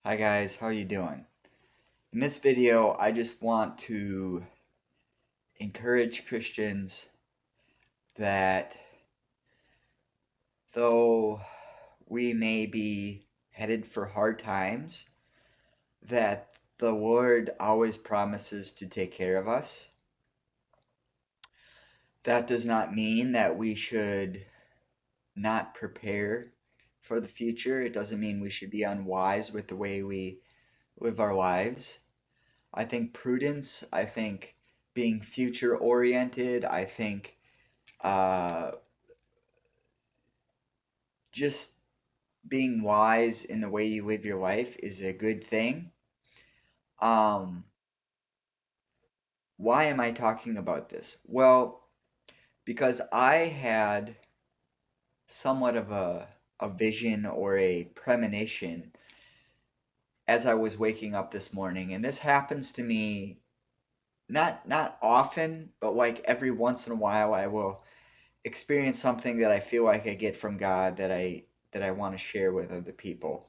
Hi guys, how you doing? In this video, I just want to encourage Christians that though we may be headed for hard times, that the Lord always promises to take care of us. That does not mean that we should not prepare for the future. It doesn't mean we should be unwise with the way we live our lives. I think prudence, I think being future oriented, I think uh, just being wise in the way you live your life is a good thing. Um, why am I talking about this? Well, because I had somewhat of a vision or a premonition as I was waking up this morning, and this happens to me not often, but like every once in a while I will experience something that I feel like I get from God that I want to share with other people.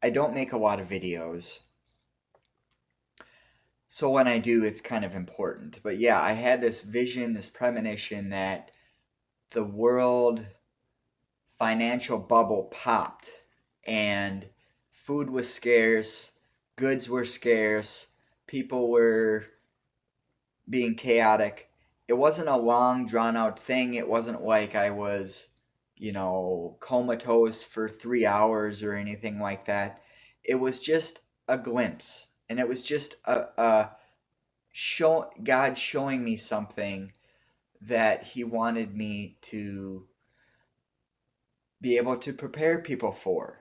I don't make a lot of videos, so when I do, it's kind of important. But yeah, I had this vision, this premonition that the world financial bubble popped and food was scarce, goods were scarce, people were being chaotic. It wasn't a long, drawn out thing. It wasn't like I was, comatose for 3 hours or anything like that. It was just a glimpse. And it was just God showing me something that He wanted me to be able to prepare people for.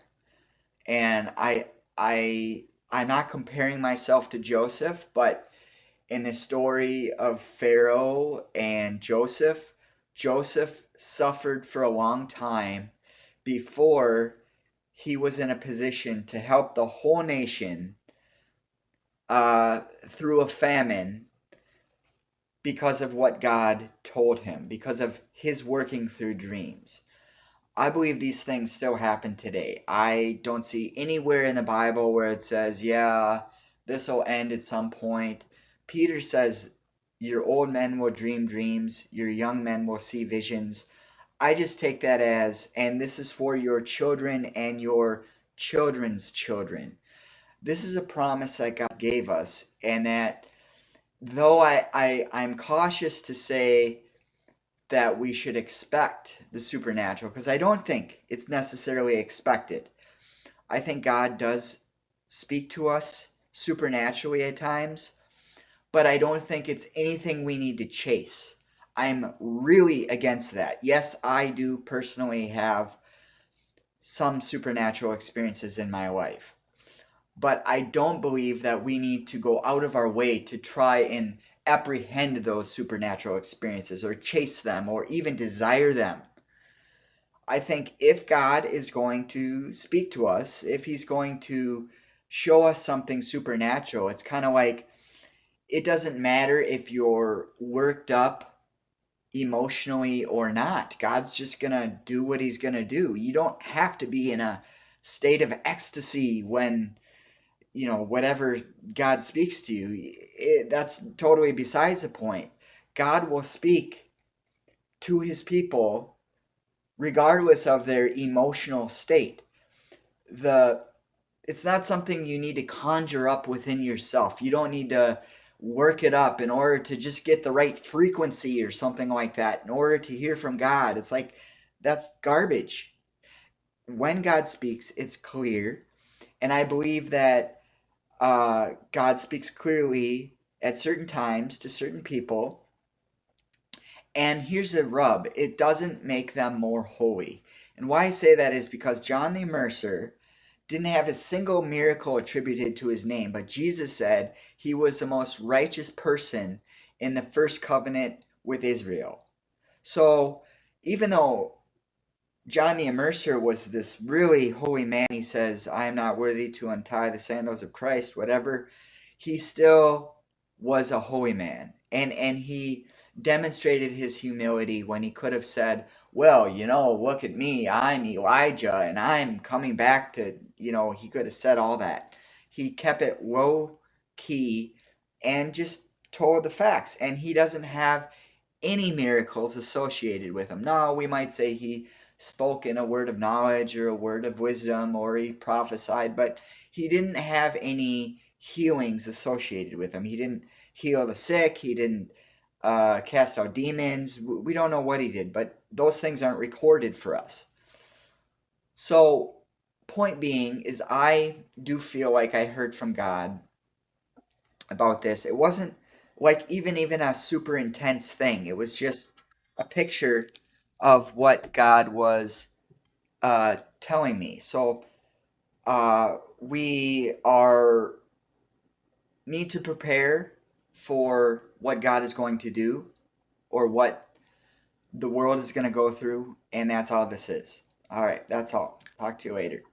And I'm not comparing myself to Joseph, but in the story of Pharaoh and Joseph, Joseph suffered for a long time before he was in a position to help the whole nation through a famine because of what God told him, because of his working through dreams. I believe these things still happen today. I don't see anywhere in the Bible where it says, yeah, this will end at some point. Peter says, your old men will dream dreams, your young men will see visions. I just take that as, and this is for your children and your children's children. This is a promise that God gave us, and that though I'm cautious to say that we should expect the supernatural, because I don't think it's necessarily expected. I think God does speak to us supernaturally at times, but I don't think it's anything we need to chase. I'm really against that. Yes, I do personally have some supernatural experiences in my life, but I don't believe that we need to go out of our way to try and apprehend those supernatural experiences or chase them or even desire them. I think if God is going to speak to us, if He's going to show us something supernatural, it's kind of like it doesn't matter if you're worked up emotionally or not. God's just going to do what He's going to do. You don't have to be in a state of ecstasy when, whatever God speaks to you. That's totally besides the point. God will speak to His people regardless of their emotional state. The It's not something you need to conjure up within yourself. You don't need to work it up in order to just get the right frequency or something like that in order to hear from God. It's like that's garbage. When God speaks, it's clear, and I believe that God speaks clearly at certain times to certain people. And here's the rub: it doesn't make them more holy. And why I say that is because John the Immerser didn't have a single miracle attributed to his name, but Jesus said he was the most righteous person in the first covenant with Israel. So even though John the Immerser was this really holy man, he says, I am not worthy to untie the sandals of Christ, whatever, he still was a holy man. And he demonstrated his humility when he could have said, well, look at me, I'm Elijah, and I'm coming back to, he could have said all that. He kept it low key and just told the facts. And he doesn't have any miracles associated with him. Now, we might say he spoke in a word of knowledge or a word of wisdom or he prophesied, but he didn't have any healings associated with him. He didn't heal the sick, he didn't cast out demons. We don't know what he did, but those things aren't recorded for us. So, point being is I do feel like I heard from God about this. It wasn't like even a super intense thing. It was just a picture of what God was telling me. So we are need to prepare for what God is going to do or what the world is going to go through, and that's all this is. All right, that's all. Talk to you later.